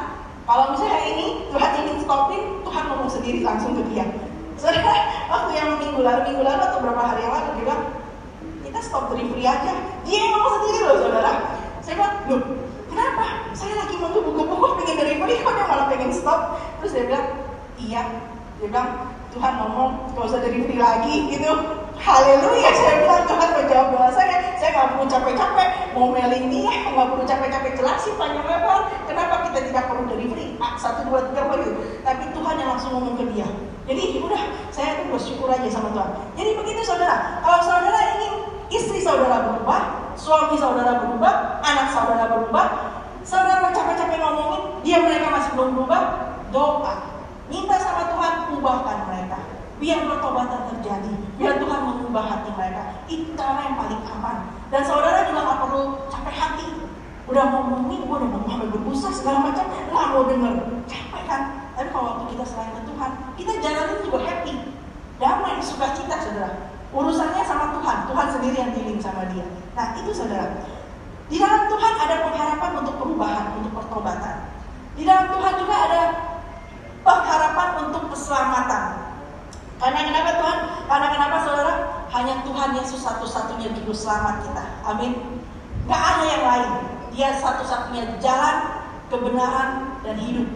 kalau misalnya ini Tuhan ingin stopin, Tuhan ngomong sendiri langsung ke dia. Saudara, waktu yang minggu lalu atau beberapa hari yang lalu dia bilang, kita stop delivery aja. Dia yang ngomong sendiri loh, saudara. Saya bilang, loh, kenapa? Saya lagi menggebu-gebu pengen delivery, kok dia malah pengen stop. Terus dia bilang, iya. Dia bilang, Tuhan ngomong gak usah delivery lagi gitu. Haleluya, saya bilang Tuhan menjawab doa saya. Saya gak perlu capek-capek mau mailing dia, gak perlu capek-capek jelasin panjang lebar kenapa kita tidak perlu delivery 1, 2, 3 gitu. Tapi Tuhan yang langsung ngomong ke dia. Jadi udah, saya tuh bersyukur aja sama Tuhan. Jadi begitu, saudara. Kalau saudara ingin istri saudara berubah, suami saudara berubah, anak saudara berubah, saudara capek-capek ngomongin, dia mereka masih belum berubah, doa. Minta sama Tuhan, ubahkan mereka. Biar pertobatan terjadi, biar Tuhan mengubah hati mereka. Itu cara yang paling aman. Dan saudara juga gak perlu capek hati. Udah ngomongin, gue udah ngomong sampai berbusa segala macam, gak mau denger. Capek kan? Tapi kalau waktu kita selain ke Tuhan, kita jalanin juga happy. Damai, sukacita saudara. Urusannya sama Tuhan, Tuhan sendiri yang dealing sama dia. Nah itu saudara. Di dalam Tuhan ada pengharapan untuk perubahan, untuk pertobatan. Di dalam Tuhan juga ada pengharapan untuk keselamatan. Karena kenapa Tuhan? Karena kenapa saudara? Hanya Tuhan Yesus satu-satunya juru selamat kita. Amin. Gak ada yang lain. Dia satu-satunya jalan, kebenaran, dan hidup.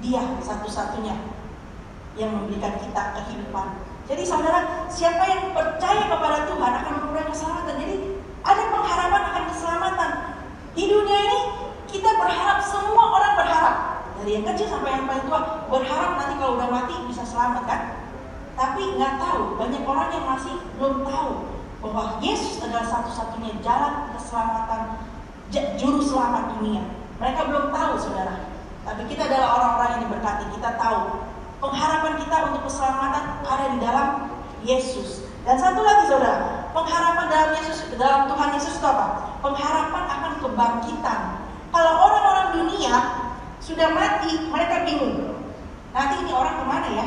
Dia satu-satunya yang memberikan kita kehidupan. Jadi saudara, siapa yang percaya kepada Tuhan akan memperoleh keselamatan. Jadi ada pengharapan akan keselamatan. Di dunia ini kita berharap, semua orang berharap. Dari yang kecil sampai yang paling tua berharap nanti kalau udah mati bisa selamat kan. Tapi nggak tahu, banyak orang yang masih belum tahu bahwa Yesus adalah satu-satunya jalan keselamatan, juru selamat dunia. Mereka belum tahu saudara. Tapi kita adalah orang-orang yang diberkati. Kita tahu pengharapan kita untuk keselamatan ada di dalam Yesus. Dan satu lagi saudara, pengharapan dalam Yesus, dalam Tuhan Yesus itu apa? Pengharapan akan kebangkitan. Kalau orang-orang dunia sudah mati, mereka bingung. Nanti ini orang kemana ya?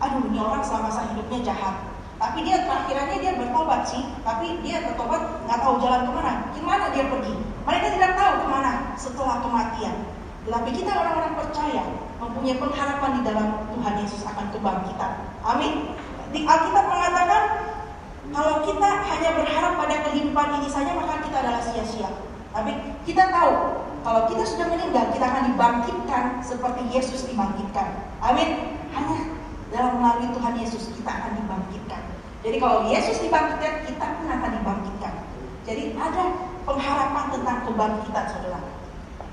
Aduh, ini orang selama masa hidupnya jahat. Tapi dia terakhirannya dia bertobat sih. Tapi dia bertobat nggak tahu jalan kemana. Gimana dia pergi? Mereka tidak tahu kemana setelah kematian. Tetapi kita orang-orang percaya mempunyai pengharapan di dalam Tuhan Yesus akan kebangkitan. Amin. Di Alkitab mengatakan kalau kita hanya berharap pada kehidupan ini saja maka kita adalah sia-sia. Tapi kita tahu kalau kita sudah meninggal kita akan dibangkitkan seperti Yesus dibangkitkan. Amin. Hanya dalam melalui Tuhan Yesus kita akan dibangkitkan. Jadi kalau Yesus dibangkitkan kita pun akan dibangkitkan. Jadi ada pengharapan tentang kebangkitan saudara.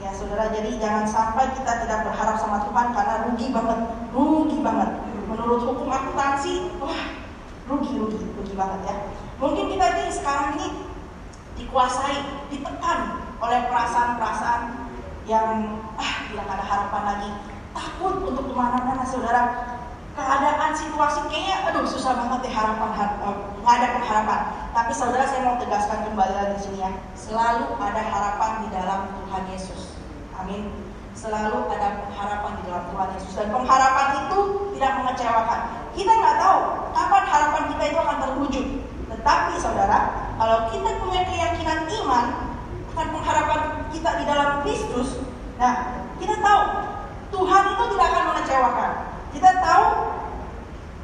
Ya saudara, jadi jangan sampai kita tidak berharap sama Tuhan karena rugi banget. Menurut hukum akuntansi, wah rugi banget ya. Mungkin kita ini sekarang ini dikuasai, ditekan oleh perasaan-perasaan yang tidak ada harapan lagi, takut untuk kemana-mana saudara. Keadaan situasi kayaknya susah banget deh nggak ada pengharapan. Tapi saudara, saya mau tegaskan kembali lagi di sini ya, selalu ada harapan di dalam Tuhan Yesus. Amin. Selalu ada pengharapan di dalam Tuhan Yesus, dan pengharapan itu tidak mengecewakan. Kita nggak tahu kapan harapan kita itu akan terwujud. Tetapi saudara, kalau kita punya keyakinan iman akan pengharapan kita di dalam Kristus, nah kita tahu Tuhan itu tidak akan mengecewakan. Kita tahu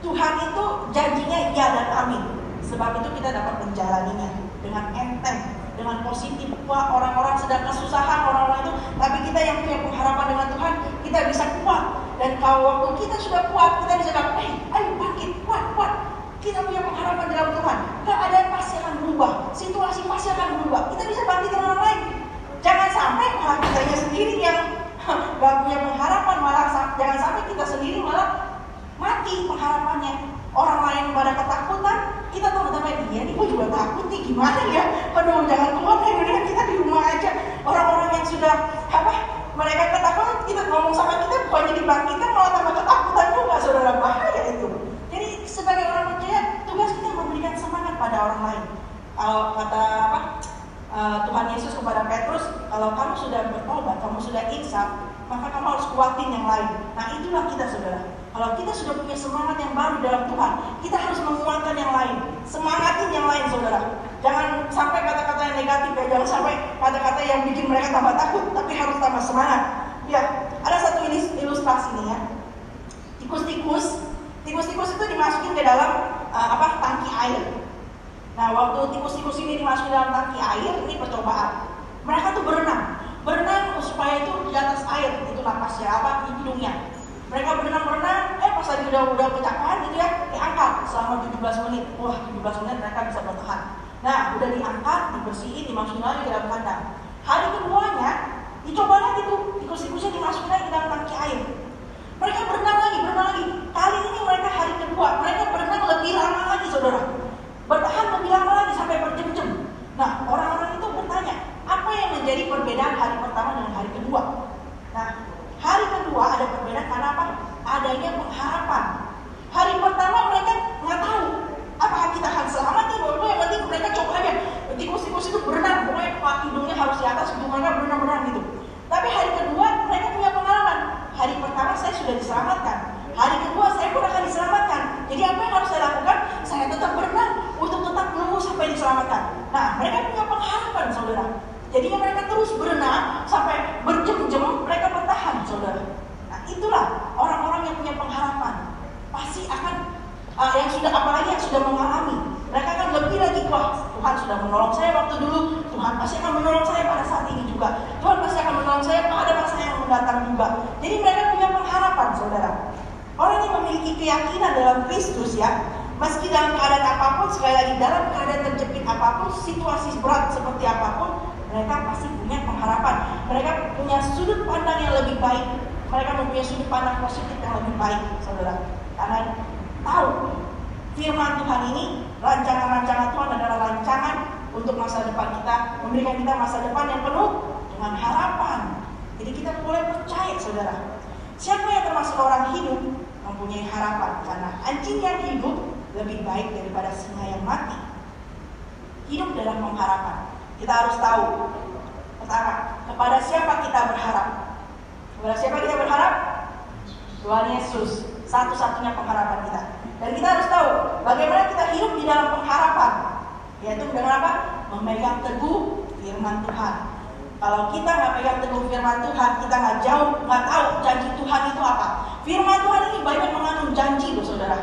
Tuhan itu janjinya ya dan amin. Sebab itu kita dapat menjalaninya dengan enteng, dengan positif. Wah, orang-orang sedang kesusahan, orang-orang itu, tapi kita yang punya pengharapan dengan Tuhan, kita bisa kuat. Dan kalau waktu kita sudah kuat, kita bisa bilang, ayo bangkit, kuat. Kita punya pengharapan dalam Tuhan. Keadaan pasti akan berubah, situasi pasti akan berubah. Kita bisa bangkit orang lain. Jangan sampai malah kitanya sendiri yang gak punya pengharapan, malah jangan sampai kita sendiri malah mati pengharapannya. Orang lain pada ketakutan, kita tahu betapa dia nih, gue juga takut nih, gimana ya? Aduh, jangan keluar deh, mendingan kita di rumah aja. Orang-orang yang sudah mereka ketakutan, kita ngomong sama kita bukannya dibangkitkan, malah tambah ketakutan juga, saudara, bahaya itu. Jadi sebagai orang percaya, tugas kita memberikan semangat pada orang lain. Kata Tuhan Yesus kepada Petrus, kalau kamu sudah bertobat, kamu sudah insaf, maka kamu harus kuatin yang lain. Nah itulah kita saudara. Kalau kita sudah punya semangat yang baru dalam Tuhan, kita harus menguatkan yang lain, semangatin yang lain saudara. Jangan sampai kata-kata yang negatif ya, jangan sampai kata-kata yang bikin mereka tambah takut, tapi harus tambah semangat. Ya, ada satu ilustrasi nih ya. Tikus-tikus itu dimasukin ke dalam tangki air. Nah, waktu tikus-tikus ini dimasukin dalam tangki air, ini percobaan. Mereka tuh berenang supaya itu di atas air, itu napasnya hidungnya. Mereka berenang, pas lagi udah kecapean gitu ya, diangkat selama 17 menit. Wah, 17 menit mereka bisa bertahan. Nah, udah diangkat, dibersihin, dimasukin lagi ke dalam kandang. Hari keduanya, dicoba lagi tuh, tikus-tikusnya dimasukin lagi ke dalam tangki air. Mereka berenang lagi. Kali ini mereka hari kedua, mereka berenang lebih lama lagi saudara. Bertahan lebih lama lagi sampai berjam-jam. Nah, orang-orang itu bertanya, apa yang menjadi perbedaan hari pertama dengan hari kedua? Nah, hari kedua ada perbedaan karena apa? Ada yang harus di atas untuk mereka berenang gitu. Tapi hari kedua mereka punya pengalaman. Hari pertama saya sudah diselamatkan, hari kedua saya pun akan diselamatkan. Jadi apa yang harus saya lakukan? Saya tetap berenang untuk tetap menunggu sampai diselamatkan. Nah, mereka punya pengharapan, saudara. Jadinya mereka terus berenang sampai berjam-jam mereka bertahan, saudara. Nah, itulah orang-orang yang punya pengharapan. Pasti akan yang sudah, apalagi yang sudah mengalami, mereka akan lebih lagi, wah Tuhan sudah menolong saya waktu dulu, Tuhan pasti akan menolong saya pada saat ini juga, Tuhan pasti akan menolong saya pada masa yang mendatang juga. Jadi mereka punya pengharapan, saudara. Orang yang memiliki keyakinan dalam Kristus ya, meski dalam keadaan apapun, sekali lagi dalam keadaan terjepit apapun, situasi berat seperti apapun, mereka pasti punya pengharapan. Mereka punya sudut pandang yang lebih baik. Mereka mempunyai sudut pandang positif yang lebih baik, saudara. Karena tahu firman Tuhan ini, rancangan-rancangan Tuhan adalah rancangan untuk masa depan kita, memberikan kita masa depan yang penuh dengan harapan. Jadi kita boleh percaya, saudara. Siapa yang termasuk orang hidup mempunyai harapan, karena anjing yang hidup lebih baik daripada singa yang mati. Hidup dalam pengharapan. Kita harus tahu, pertama, kepada siapa kita berharap. Kepada siapa kita berharap? Tuhan Yesus, satu-satunya pengharapan kita. Dan kita harus tahu bagaimana kita hidup di dalam pengharapan, yaitu dengan apa? Memegang teguh firman Tuhan. Kalau kita nggak pegang teguh firman Tuhan, kita nggak tahu janji Tuhan itu apa. Firman Tuhan ini banyak mengandung janji loh, saudara.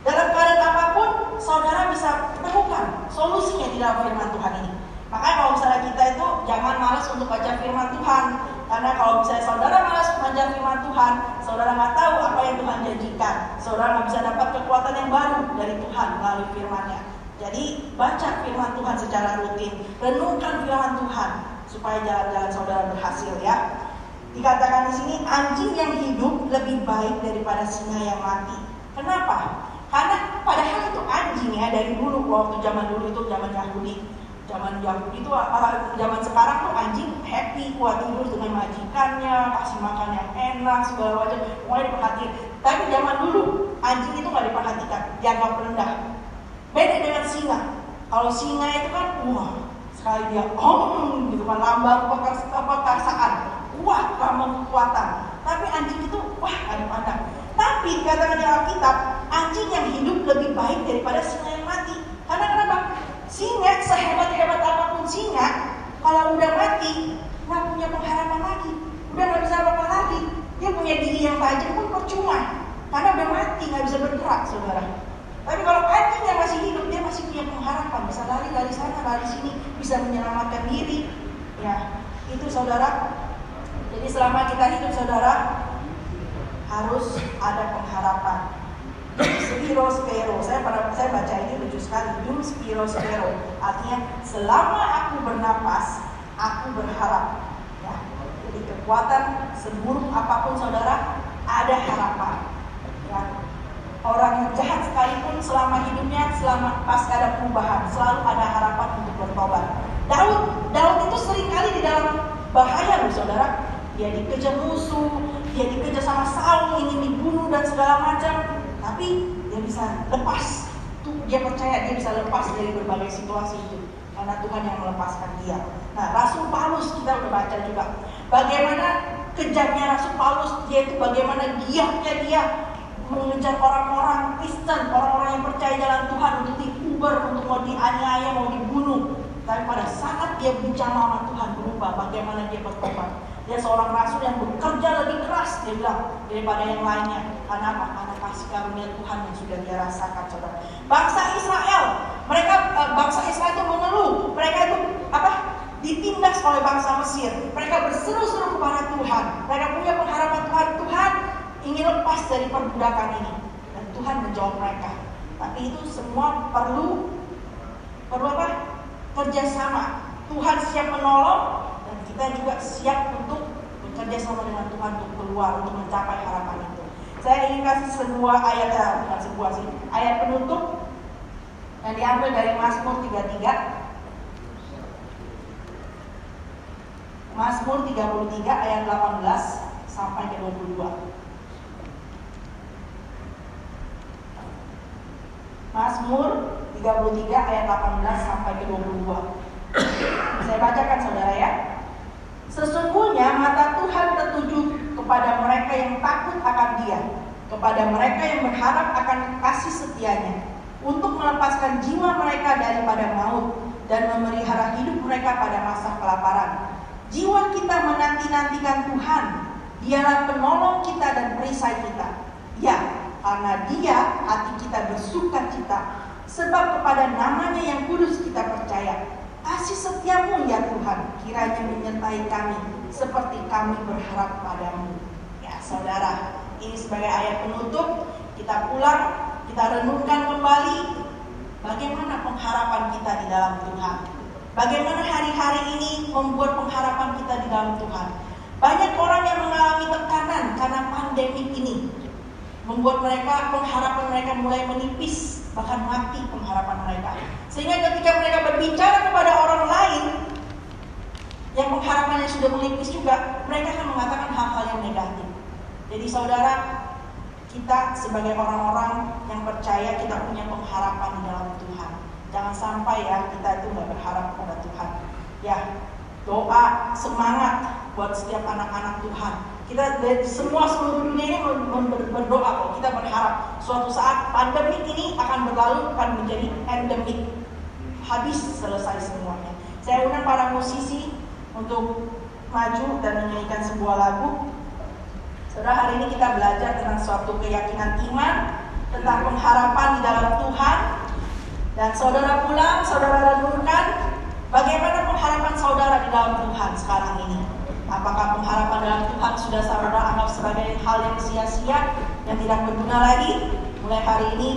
Dalam keadaan apapun, saudara bisa temukan solusinya di dalam firman Tuhan ini. Makanya kalau misalnya kita itu jangan malas untuk baca firman Tuhan. Karena kalau misalnya saudara malas baca firman Tuhan, saudara nggak tahu apa yang Tuhan janjikan. Saudara nggak bisa dapat kekuatan yang baru dari Tuhan melalui firman-Nya. Jadi baca firman Tuhan secara rutin, renungkan firman Tuhan supaya jalan-jalan saudara berhasil ya. Dikatakan di sini anjing yang hidup lebih baik daripada singa yang mati. Kenapa? Karena padahal itu anjing ya dari dulu, waktu zaman dulu itu zaman Yahudi. Zaman Yahudi itu, zaman sekarang tuh anjing happy, kuat tidur dengan majikannya, kasih makan yang enak, segala macam, mulai diperhatiin. Tapi zaman dulu anjing itu nggak diperhatikan, dianggap rendah. Beda dengan singa. Kalau singa itu kan, wah, sekali dia gitu kan, lambang perkasaan, kuat, lambang kekuatan. Tapi anjing itu, wah, nggak dipandang. Tapi katakan di Alkitab, anjing yang hidup lebih baik daripada singa yang mati. Karena kenapa? Singa, sehebat-hebat apapun singa, kalau udah mati, nggak punya pengharapan lagi, udah nggak bisa apa-apa lagi. Dia punya gigi yang tajam pun percuma, karena udah mati, nggak bisa bergerak, saudara. Tapi kalau anjing yang masih hidup, dia masih punya pengharapan, bisa lari dari sana, lari sini, bisa menyelamatkan diri. Ya, itu saudara. Jadi selama kita hidup, saudara, harus ada pengharapan. Spiro spero, saya baca ini lucu sekali. Dum spiro spero, artinya selama aku bernapas, aku berharap. Ya, jadi kekuatan seburuk apapun saudara, ada harapan. Ya, orang yang jahat sekalipun selama hidupnya, selama pas ada perubahan, selalu ada harapan untuk bertobat. Daud itu seringkali di dalam bahaya loh saudara. Dia dikejar musuh, dia dikejar sama Saul, ingin dibunuh dan segala macam. Tapi dia bisa lepas. Dia percaya dia bisa lepas dari berbagai situasi itu karena Tuhan yang melepaskan dia. Nah, Rasul Paulus kita udah baca juga bagaimana kejamnya Rasul Paulus. Dia itu bagaimana giatnya dia mengejar orang-orang Kristen, orang-orang yang percaya jalan Tuhan untuk dikubur, untuk mau dianiaya, mau dibunuh. Tapi pada saat dia bicara sama Tuhan berubah, bagaimana dia bertobat. Dia seorang rasul yang bekerja lebih keras, dia bilang, daripada yang lainnya. Karena apa? Karena kasih karunia Tuhan yang sudah dia rasakan, saudara. Bangsa Israel itu mengeluh, mereka itu ditindas oleh bangsa Mesir. Mereka berseru-seru kepada Tuhan. Mereka punya pengharapan Tuhan ingin lepas dari perbudakan ini. Dan Tuhan menjawab mereka. Tapi itu semua perlu apa? Kerjasama. Tuhan siap menolong. Kita juga siap untuk bekerja sama dengan Tuhan untuk keluar, untuk mencapai harapan itu. Saya ingin kasih sebuah ayat, ayat penutup yang diambil dari Mazmur 33. Mazmur 33 ayat 18 sampai ke 22. Mazmur 33 ayat 18 sampai ke 22. Saya bacakan saudara ya. Sesungguhnya mata Tuhan tertuju kepada mereka yang takut akan Dia, kepada mereka yang berharap akan kasih setianya, untuk melepaskan jiwa mereka daripada maut dan memelihara hidup mereka pada masa kelaparan. Jiwa kita menanti-nantikan Tuhan, Dialah penolong kita dan perisai kita. Ya, karena Dia hati kita bersuka-cita, sebab kepada nama-Nya yang kudus kita percaya. Kasih setiamu ya Tuhan, kiranya menyertai kami seperti kami berharap padamu. Ya saudara, ini sebagai ayat penutup, kita pulang, kita renungkan kembali bagaimana pengharapan kita di dalam Tuhan. Bagaimana hari-hari ini membuat pengharapan kita di dalam Tuhan. Banyak orang yang mengalami tekanan karena pandemi ini, membuat mereka, pengharapan mereka mulai menipis, bahkan mati pengharapan mereka. Sehingga ketika mereka berbicara kepada orang lain yang pengharapannya sudah menipis juga, mereka akan mengatakan hal-hal yang negatif. Jadi saudara, kita sebagai orang-orang yang percaya, kita punya pengharapan di dalam Tuhan. Jangan sampai ya kita itu gak berharap pada Tuhan. Ya, doa, semangat buat setiap anak-anak Tuhan. Kita dari seluruh dunia ini berdoa kok. Kita berharap suatu saat pandemi ini akan berlalu, akan menjadi endemik, habis, selesai semuanya. Saya undang para musisi untuk maju dan menyanyikan sebuah lagu. Saudara, hari ini kita belajar tentang suatu keyakinan iman, tentang pengharapan di dalam Tuhan. Dan saudara pulang, saudara renungkan bagaimana pengharapan saudara di dalam Tuhan sekarang ini. Apakah pengharapan dalam Tuhan sudah saudara anggap sebagai hal yang sia-sia, yang tidak berguna lagi? Mulai hari ini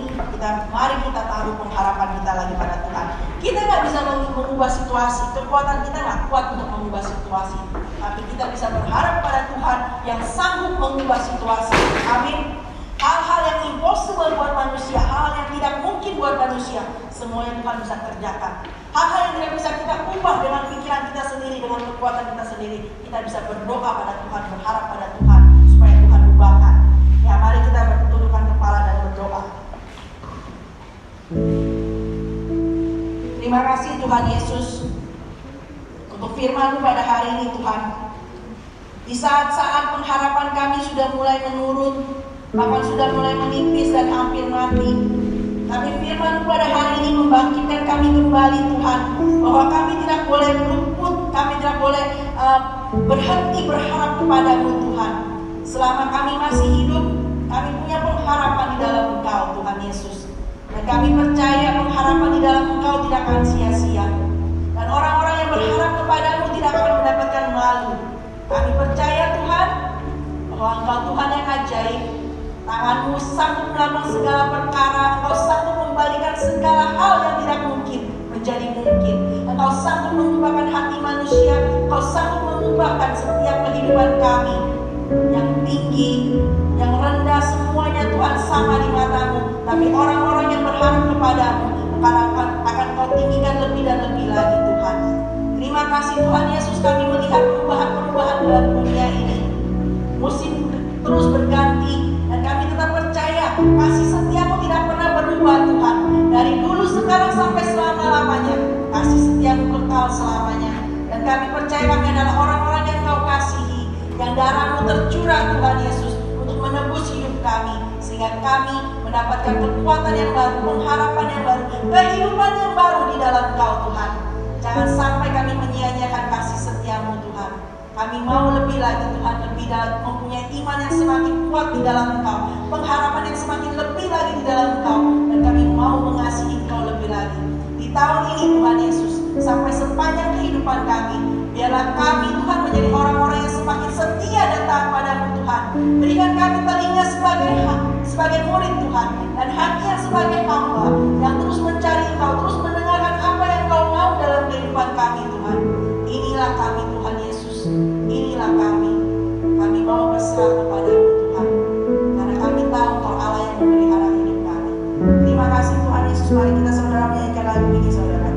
mari kita taruh pengharapan kita lagi pada Tuhan. Kita nggak bisa mengubah situasi, kekuatan kita nggak kuat untuk mengubah situasi. Tapi kita bisa berharap pada Tuhan yang sanggup mengubah situasi. Amin. Hal-hal yang impossible buat manusia, hal yang tidak mungkin buat manusia, semuanya Tuhan bisa kerjakan. Hal-hal yang tidak bisa kita ubah dengan pikiran kita sendiri, dengan kekuatan kita sendiri, kita bisa berdoa pada Tuhan, berharap pada Tuhan supaya Tuhan ubahkan. Ya, mari kita bertundukkan kepala dan berdoa. Terima kasih Tuhan Yesus untuk firman-Mu pada hari ini Tuhan. Di saat-saat pengharapan kami sudah mulai menurun, bahkan sudah mulai menipis dan hampir mati, tapi firman-Mu pada hari ini membangkitkan kami kembali Tuhan, bahwa kami tidak boleh luput, kami tidak boleh berhenti berharap kepada-Mu Tuhan. Selama kami masih hidup, kami punya pengharapan di dalam Engkau Tuhan Yesus. Dan kami percaya pengharapan di dalam Engkau tidak akan sia-sia. Dan orang-orang yang berharap kepada-Mu tidak akan mendapatkan malu. Kami percaya Tuhan, bahwa Engkau Tuhan yang ajaib. Tangan-Mu sanggup melakukan segala perkara. Engkau sanggup membalikan segala hal yang tidak mungkin menjadi mungkin. Engkau sanggup mengubahkan hati manusia. Engkau sanggup mengubahkan setiap kehidupan kami. Yang tinggi, yang rendah, semuanya Tuhan sama di mata-Mu. Tapi orang-orang yang berharap kepada-Mu akan Kau tinggikan lebih dan lebih lagi Tuhan. Terima kasih Tuhan Yesus, kami melihat perubahan-perubahan dalam dunia ini. Musim terus berganti, dan kami tetap percaya kasih setia-Mu tidak pernah berubah Tuhan. Dari dulu sekarang sampai selama-lamanya, kasih setia-Mu kekal selamanya. Dan kami percaya kami adalah orang-orang yang Kau kasihi, yang darah-Mu tercurah Tuhan Yesus untuk menebus hidup kami, sehingga kami mendapatkan kekuatan yang baru, pengharapan yang baru, kehidupan yang baru di dalam Kau Tuhan. Jangan sampai kami menyia-nyiakan kasih setia-Mu Tuhan. Kami mau lebih lagi Tuhan, lebih dalam mempunyai iman yang semakin kuat di dalam Engkau, pengharapan yang semakin lebih lagi di dalam Engkau, dan kami mau mengasihi Engkau lebih lagi. Di tahun ini Tuhan Yesus, sampai sepanjang kehidupan kami, biarlah kami Tuhan menjadi orang-orang yang semakin setia dan taat padamu Tuhan. Berikan kami telinga sebagai murid Tuhan, dan hati yang sebagai hamba yang terus mencari Engkau, terus mendengarkan apa yang Kau mau dalam kehidupan kami Tuhan. Inilah kami Tuhan Yesus, inilah kami. Kami mau berserah kepadamu Tuhan, karena kami tahu Kau Allah yang memelihara hidup kami. Terima kasih Tuhan Yesus. Mari kita saudara menyanyikan lagu ini saudara.